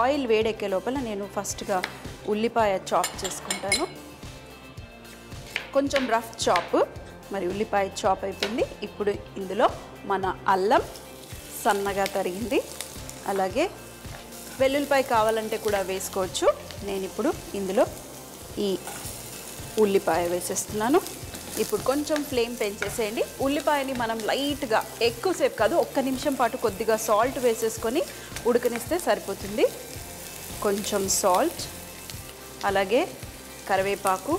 Oil వేడెక్కే లోపల నేను ఫస్ట్గా ఉల్లిపాయ చాప్ చేసుకుంటాను. కొంచెం రఫ్ చాప్. మరి ఉల్లిపాయ చాప్ అయిపోయింది. ఇప్పుడు ఇందులో మన అల్లం సన్నగా తరిగింది, అలాగే వెల్లుల్లిపాయ కావాలంటే కూడా వేసుకోవచ్చు. నేను ఇప్పుడు ఇందులో ఈ ఉల్లిపాయ వేసేస్తున్నాను. ఇప్పుడు కొంచెం ఫ్లేమ్ పెంచేసేయండి. ఉల్లిపాయని మనం లైట్గా, ఎక్కువసేపు కాదు, 1 నిమిషం పాటు కొద్దిగా సాల్ట్ వేసేసుకొని ఉడకనిస్తే సరిపోతుంది. కొంచెం సాల్ట్, అలాగే కరివేపాకు,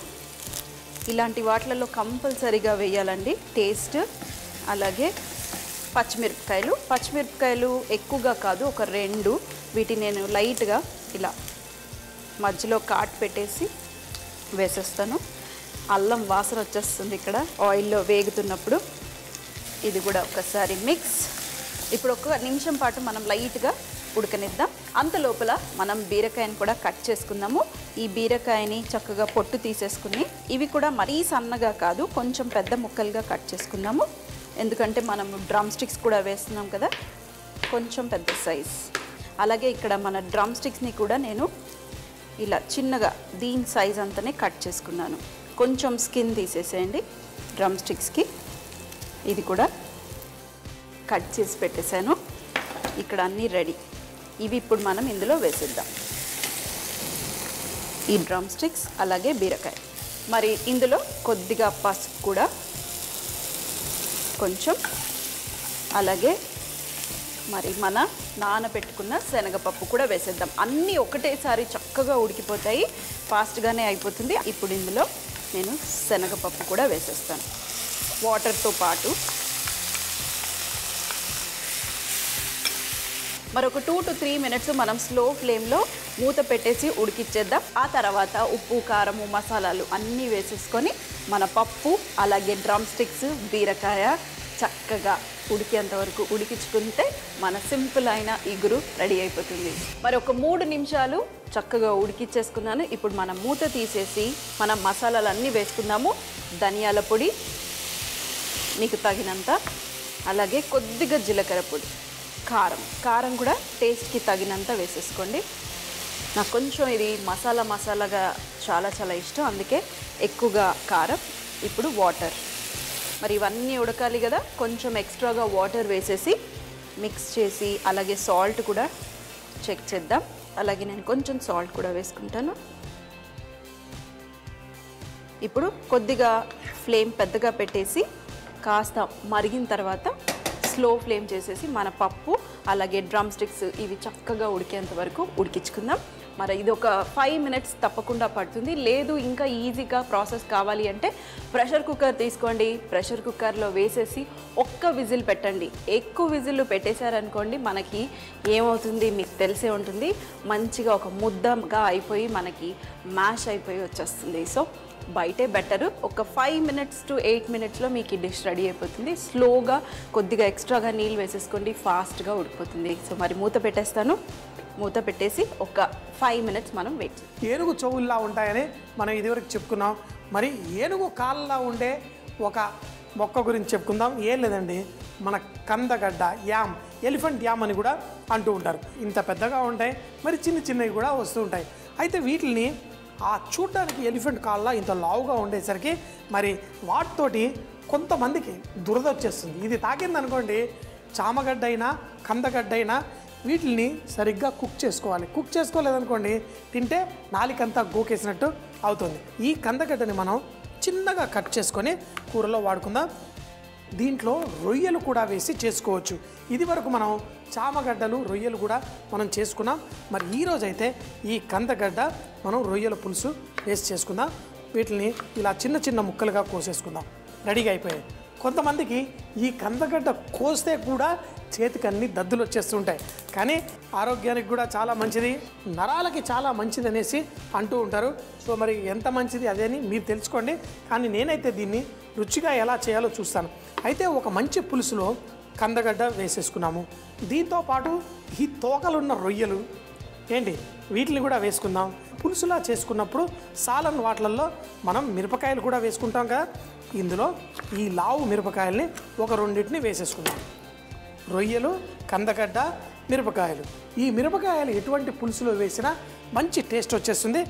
ఇలాంటి వాటిలలో కంపల్సరీగా వేయాలండి టేస్ట్. అలాగే పచ్చిమిరపకాయలు ఎక్కువగా కాదు, ఒక 2. వీటిని నేను లైట్గా ఇలా మధ్యలో కాట్ పెట్టేసి వేసేస్తాను. అల్లం వాసన వచ్చేస్తుంది ఇక్కడ ఆయిల్లో వేగుతున్నప్పుడు. ఇది కూడా ఒకసారి మిక్స్. ఇప్పుడు 1 నిమిషం పాటు మనం లైట్గా ఉడకనిద్దాం. అంత లోపల మనం బీరకాయని కూడా కట్ చేసుకుందాము. ఈ బీరకాయని చక్కగా పొట్టు తీసేసుకుని, ఇవి కూడా మరీ సన్నగా కాదు, కొంచెం పెద్ద ముక్కలుగా కట్ చేసుకుందాము. ఎందుకంటే మనం డ్రమ్ స్టిక్స్ కూడా వేస్తున్నాం కదా, కొంచెం పెద్ద సైజ్. అలాగే ఇక్కడ మన డ్రమ్ స్టిక్స్ని కూడా నేను ఇలా చిన్నగా దీని సైజ్ అంతనే కట్ చేసుకున్నాను. కొంచెం స్కిన్ తీసేసేయండి డ్రమ్ స్టిక్స్కి. ఇది కూడా కట్ చేసి పెట్టేశాను. ఇక్కడ అన్నీ రెడీ. ఇవి ఇప్పుడు మనం ఇందులో వేసేద్దాం, ఈ డ్రమ్ స్టిక్స్ అలాగే బీరకాయ. మరి ఇందులో కొద్దిగా పసుపు కూడా, కొంచెం, అలాగే మరి మన నానబెట్టుకున్న శనగపప్పు కూడా వేసేద్దాం. అన్నీ ఒకటేసారి చక్కగా ఉడికిపోతాయి, ఫాస్ట్గానే అయిపోతుంది. ఇప్పుడు ఇందులో నేను శనగపప్పు కూడా వేసేస్తాను వాటర్తో పాటు. మరొక 2 to 3 మినిట్స్ మనం స్లో ఫ్లేమ్లో మూత పెట్టేసి ఉడికిచ్చేద్దాం. ఆ తర్వాత ఉప్పు, కారము, మసాలాలు అన్నీ వేసేసుకొని మన పప్పు, అలాగే డ్రమ్ స్టిక్స్, బీరకాయ చక్కగా ఉడికేంత వరకు ఉడికించుకుంటే మన సింపుల్ అయిన ఇగురు రెడీ అయిపోతుంది. మరి ఒక 3 నిమిషాలు చక్కగా ఉడికిచ్చేసుకున్నాను. ఇప్పుడు మనం మూత తీసేసి మనం మసాలాలు అన్నీ వేసుకుందాము. ధనియాల పొడి మీకు తగినంత, అలాగే కొద్దిగా జీలకర్ర పొడి, కారం కూడా టేస్ట్కి తగినంత వేసేసుకోండి. నాకు కొంచెం ఇది మసాలాగా చాలా ఇష్టం, అందుకే ఎక్కువగా కారం. ఇప్పుడు వాటర్. మరి ఇవన్నీ ఉడకాలి కదా, కొంచెం ఎక్స్ట్రాగా వాటర్ వేసేసి మిక్స్ చేసి, అలాగే సాల్ట్ కూడా చెక్ చేద్దాం. అలాగే నేను కొంచెం సాల్ట్ కూడా వేసుకుంటాను. ఇప్పుడు కొద్దిగా ఫ్లేమ్ పెద్దగా పెట్టేసి కాస్త మరిగిన తర్వాత స్లో ఫ్లేమ్ చేసేసి మన పప్పు, అలాగే డ్రమ్ స్టిక్స్ ఇవి చక్కగా ఉడికేంత వరకు ఉడికించుకుందాం. మరి ఇది ఒక 5 మినిట్స్ తప్పకుండా పడుతుంది. లేదు ఇంకా ఈజీగా ప్రాసెస్ కావాలి అంటే ప్రెషర్ కుక్కర్ తీసుకోండి. ప్రెషర్ కుక్కర్లో వేసేసి 1 విజిల్ పెట్టండి. ఎక్కువ విజిల్ పెట్టేశారనుకోండి మనకి ఏమవుతుంది మీకు తెలిసే ఉంటుంది, మంచిగా ఒక ముద్దగా అయిపోయి మనకి మ్యాష్ అయిపోయి వచ్చేస్తుంది. సో బయటే బెటర్. ఒక 5 మినిట్స్ to 8 మినిట్స్లో మీకు ఈ డిష్ రెడీ అయిపోతుంది. స్లోగా కొద్దిగా ఎక్స్ట్రాగా నీళ్ళు వేసేసుకోండి, ఫాస్ట్గా ఉడికిపోతుంది. సో మరి మూత పెట్టేస్తాను. మూత పెట్టేసి ఒక 5 మినిట్స్ మనం వెయిట్. ఏనుగు చెవుల్లా ఉంటాయని మనం ఇదివరకు చెప్పుకున్నాం. మరి ఏనుగు కాళ్ళలా ఉండే ఒక మొక్క గురించి చెప్పుకుందాం. ఏం లేదండి, మన కందగడ్డ, యామ్, ఎలిఫెంట్ యామ్ అని కూడా అంటూ ఉంటారు. ఇంత పెద్దగా ఉంటాయి, మరి చిన్నవి కూడా వస్తూ ఉంటాయి. అయితే వీటిని చూడడానికి ఎలిఫెంట్ కాళ్ళ ఇంత లావుగా ఉండేసరికి మరి వాటితోటి కొంతమందికి దురద వచ్చేస్తుంది. ఇది తాకిందనుకోండి, చామగడ్డ అయినా కందగడ్డ అయినా వీటిని సరిగ్గా కుక్ చేసుకోవాలి. కుక్ చేసుకోలేదనుకోండి, తింటే నాలికంతా గోకేసినట్టు అవుతుంది. ఈ కందగడ్డని మనం చిన్నగా కట్ చేసుకొని కూరలో వాడుకుందాం. దీంట్లో రొయ్యలు కూడా వేసి చేసుకోవచ్చు. ఇది వరకు మనం చామగడ్డలు, రొయ్యలు కూడా మనం చేసుకున్నాం. మరి ఈరోజైతే ఈ కందగడ్డ మనం రొయ్యల పులుసు వేసి చేసుకుందాం. వీటిని ఇలా చిన్న ముక్కలుగా కోసేసుకుందాం. రెడీగా అయిపోయాయి. కొంతమందికి ఈ కందగడ్డ కోస్తే కూడా చేతికి అన్ని దద్దులు వచ్చేస్తుంటాయి, కానీ ఆరోగ్యానికి కూడా చాలా మంచిది, నరాలకి చాలా మంచిది అనేసి అంటూ ఉంటారు. సో మరి ఎంత మంచిది అదేని మీరు తెలుసుకోండి. కానీ నేనైతే దీన్ని రుచిగా ఎలా చేయాలో చూస్తాను. అయితే ఒక మంచి పులుసులో కందగడ్డ వేసేసుకున్నాము. దీంతో పాటు ఈ తోకలున్న రొయ్యలు వీటిని కూడా వేసుకుందాం. పులుసులా చేసుకున్నప్పుడు సాలన్ వాటిల్లో మనం మిరపకాయలు కూడా వేసుకుంటాం కదా, ఇందులో ఈ లావు మిరపకాయల్ని ఒక 2 వేసేసుకుందాం. రొయ్యలు, కందగడ్డ, మిరపకాయలు. ఈ మిరపకాయలు ఎటువంటి పులుసులో వేసినా మంచి టేస్ట్ వచ్చేస్తుంది.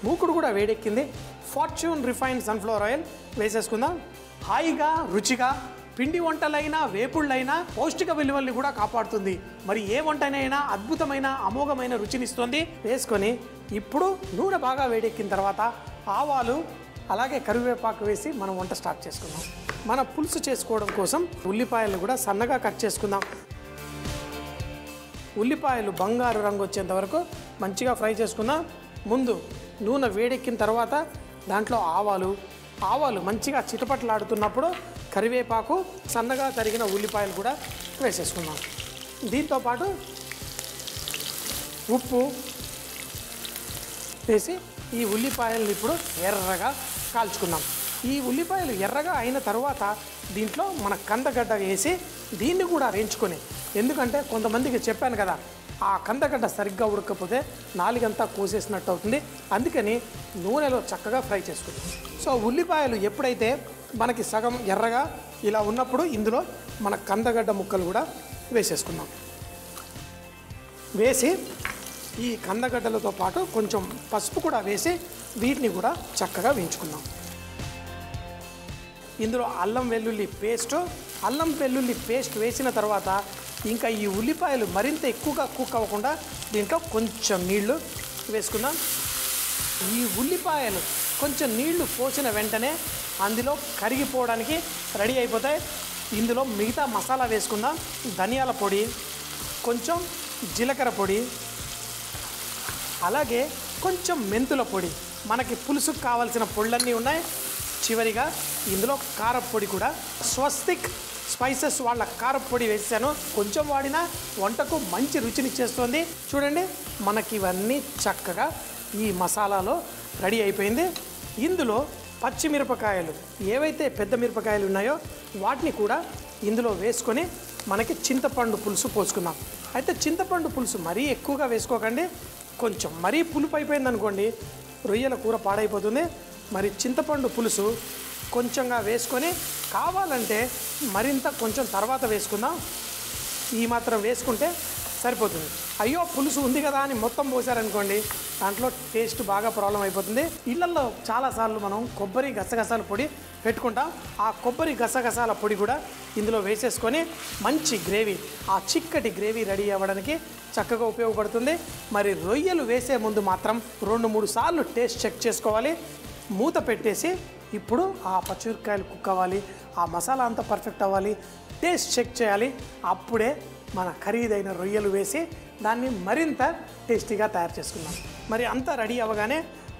మూకుడు కూడా వేడెక్కింది. ఫార్చ్యూన్ రిఫైన్డ్ సన్ఫ్లవర్ ఆయిల్ వేసేసుకుందాం. హాయిగా రుచిగా పిండి వంటలైనా వేపుళ్ళైనా పౌష్టిక విలువల్ని కూడా కాపాడుతుంది. మరి ఏ వంటనైనా అద్భుతమైన అమోఘమైన రుచినిస్తుంది. వేసుకొని ఇప్పుడు నూనె బాగా వేడెక్కిన తర్వాత ఆవాలు అలాగే కరివేపాకు వేసి మనం వంట స్టార్ట్ చేసుకుందాం. మన పులుసు చేసుకోవడం కోసం ఉల్లిపాయలు కూడా సన్నగా కట్ చేసుకుందాం. ఉల్లిపాయలు బంగారు రంగు వచ్చేంత వరకు మంచిగా ఫ్రై చేసుకుందాం. ముందు నూనె వేడెక్కిన తర్వాత దాంట్లో ఆవాలు మంచిగా చిటపట్లాడుతున్నప్పుడు కరివేపాకు సన్నగా తరిగిన ఉల్లిపాయలు కూడా వేసేసుకుందాం. దీంతోపాటు ఉప్పు వేసి ఈ ఉల్లిపాయలను ఇప్పుడు ఎర్రగా కాల్చుకుందాం. ఈ ఉల్లిపాయలు ఎర్రగా అయిన తర్వాత దీంట్లో మన కందగడ్డ వేసి దీన్ని కూడా వేయించుకొని, ఎందుకంటే కొంతమందికి చెప్పాను కదా, ఆ కందగడ్డ సరిగ్గా ఉడకపోతే నాలుగంతా కోసేసినట్టు అవుతుంది. అందుకని నూనెలో చక్కగా ఫ్రై చేసుకుందాం. సో ఉల్లిపాయలు ఎప్పుడైతే మనకి సగం ఎర్రగా ఇలా ఉన్నప్పుడు ఇందులో మన కందగడ్డ ముక్కలు కూడా వేసేసుకుందాం. వేసి ఈ కందగడ్డలతో పాటు కొంచెం పసుపు కూడా వేసి వీటిని కూడా చక్కగా వేయించుకుందాం. ఇందులో అల్లం వెల్లుల్లి పేస్ట్ వేసిన తర్వాత ఇంకా ఈ ఉల్లిపాయలు మరింత ఎక్కువగా కుక్ అవ్వకుండా దీంట్లో కొంచెం నీళ్లు వేసుకుందాం. ఈ ఉల్లిపాయలు కొంచెం నీళ్లు పోసిన వెంటనే అందులో కరిగిపోవడానికి రెడీ అయిపోతాయి. ఇందులో మిగతా మసాలా వేసుకుందాం. ధనియాల పొడి, కొంచెం జీలకర్ర పొడి, అలాగే కొంచెం మెంతుల పొడి. మనకి పులుసుకు కావాల్సిన పొళ్ళన్నీ ఉన్నాయి. చివరిగా ఇందులో కారపొడి కూడా, స్వస్తిక్ స్పైసెస్ వాళ్ళ కారపొడి వేసాను. కొంచెం వాడినా వంటకు మంచి రుచినిచ్చేస్తుంది. చూడండి, మనకి ఇవన్నీ చక్కగా ఈ మసాలాలో రెడీ అయిపోయింది. ఇందులో పచ్చిమిరపకాయలు, ఏవైతే పెద్ద మిరపకాయలు ఉన్నాయో వాటిని కూడా ఇందులో వేసుకొని మనకి చింతపండు పులుసు పోసుకుందాం. అయితే చింతపండు పులుసు మరీ ఎక్కువగా వేసుకోకండి. కొంచెం మరీ పులుపు అయిపోయింది అనుకోండి, రొయ్యల కూర పాడైపోతుంది. మరి చింతపండు పులుసు కొంచెంగా వేసుకొని కావాలంటే మరింత కొంచెం తర్వాత వేసుకుందాం. ఈ మాత్రం వేసుకుంటే సరిపోతుంది. అయ్యో పులుసు ఉంది కదా అని మొత్తం పోసారనుకోండి, దాంట్లో టేస్ట్ బాగా ప్రాబ్లం అయిపోతుంది. ఇళ్లలో చాలాసార్లు మనం కొబ్బరి గసగసాల పొడి పెట్టుకుంటాం. ఆ కొబ్బరి గసగసాల పొడి కూడా ఇందులో వేసేసుకొని మంచి గ్రేవీ, ఆ చిక్కటి గ్రేవీ రెడీ అవ్వడానికి చక్కగా ఉపయోగపడుతుంది. మరి రొయ్యలు వేసే ముందు మాత్రం 2-3 సార్లు టేస్ట్ చెక్ చేసుకోవాలి. మూత పెట్టేసి ఇప్పుడు ఆ పచ్చిమిరపకాయలు కుక్ అవ్వాలి, ఆ మసాలా అంతా పర్ఫెక్ట్ అవ్వాలి, టేస్ట్ చెక్ చేయాలి. అప్పుడే మన ఖరీదైన రొయ్యలు వేసి దాన్ని మరింత టేస్టీగా తయారు చేసుకుందాం. మరి అంతా రెడీ అవ్వగానే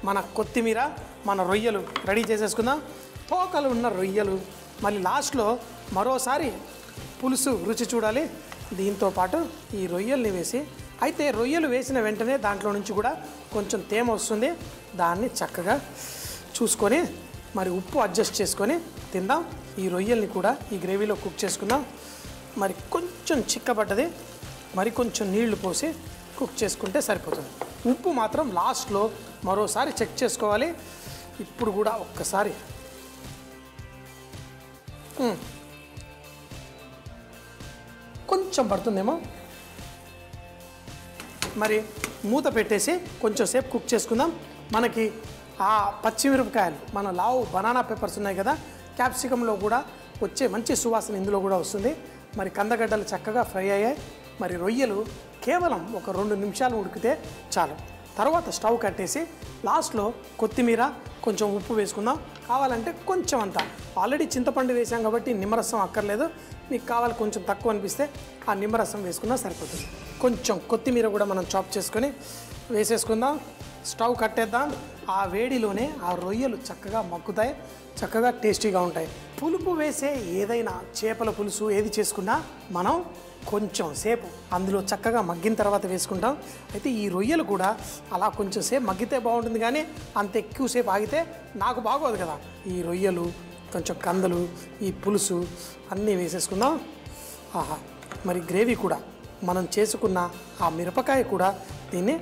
మన కొత్తిమీర, మన రొయ్యలు రెడీ చేసేసుకుందాం. తోకలు ఉన్న రొయ్యలు మళ్ళీ లాస్ట్లో మరోసారి పులుసు రుచి చూడాలి. దీంతోపాటు ఈ రొయ్యల్ని వేసి, అయితే రొయ్యలు వేసిన వెంటనే దాంట్లో నుంచి కూడా కొంచెం తేమ వస్తుంది. దాన్ని చక్కగా చూసుకొని మరి ఉప్పు అడ్జస్ట్ చేసుకొని తిందాం. ఈ రొయ్యల్ని కూడా ఈ గ్రేవీలో కుక్ చేసుకుందాం. మరి కొంచెం చిక్కబడ్డది, మరి కొంచెం నీళ్లు పోసి కుక్ చేసుకుంటే సరిపోతుంది. ఉప్పు మాత్రం లాస్ట్లో మరోసారి చెక్ చేసుకోవాలి. ఇప్పుడు కూడా ఒక్కసారి కొంచెం పడుతుందేమో. మరి మూత పెట్టేసి కొంచెం సేపు కుక్ చేసుకుందాం. మనకి ఆ పచ్చిమిరపకాయలు, మన లావు బనానా పెప్పర్స్ ఉన్నాయి కదా, క్యాప్సికంలో కూడా వచ్చే మంచి సువాసన ఇందులో కూడా వస్తుంది. మరి కందగడ్డలు చక్కగా ఫ్రై అయ్యాయి. మరి రొయ్యలు కేవలం ఒక 2 నిమిషాలు ఉడికితే చాలు. తర్వాత స్టవ్ కట్టేసి లాస్ట్లో కొత్తిమీర, కొంచెం ఉప్పు వేసుకుందాం. కావాలంటే కొంచెం అంతా, ఆల్రెడీ చింతపండు వేసాం కాబట్టి నిమ్మరసం అక్కర్లేదు. మీకు కావాలి కొంచెం తక్కువ అనిపిస్తే ఆ నిమ్మరసం వేసుకున్నా సరిపోతుంది. కొంచెం కొత్తిమీర కూడా మనం చాప్ చేసుకొని వేసేసుకుందాం. స్టవ్ కట్టేద్దాం. ఆ వేడిలోనే ఆ రొయ్యలు చక్కగా మగ్గుతాయి, చక్కగా టేస్టీగా ఉంటాయి. పులుపు వేసే ఏదైనా చేపల పులుసు ఏది చేసుకున్నా మనం కొంచెం సేపు అందులో చక్కగా మగ్గిన తర్వాత వేసుకుంటాం. అయితే ఈ రొయ్యలు కూడా అలా కొంచెం సేపు మగ్గితే బాగుంటుంది, కానీ అంత ఎక్కువసేపు ఆగితే నాకు బాగోదు కదా. ఈ రొయ్యలు, కొంచెం కందలు, ఈ పులుసు అన్నీ వేసేసుకుందాం. ఆహా, మరి గ్రేవీ కూడా మనం చేసుకున్న ఆ మిరపకాయ కూడా దీన్ని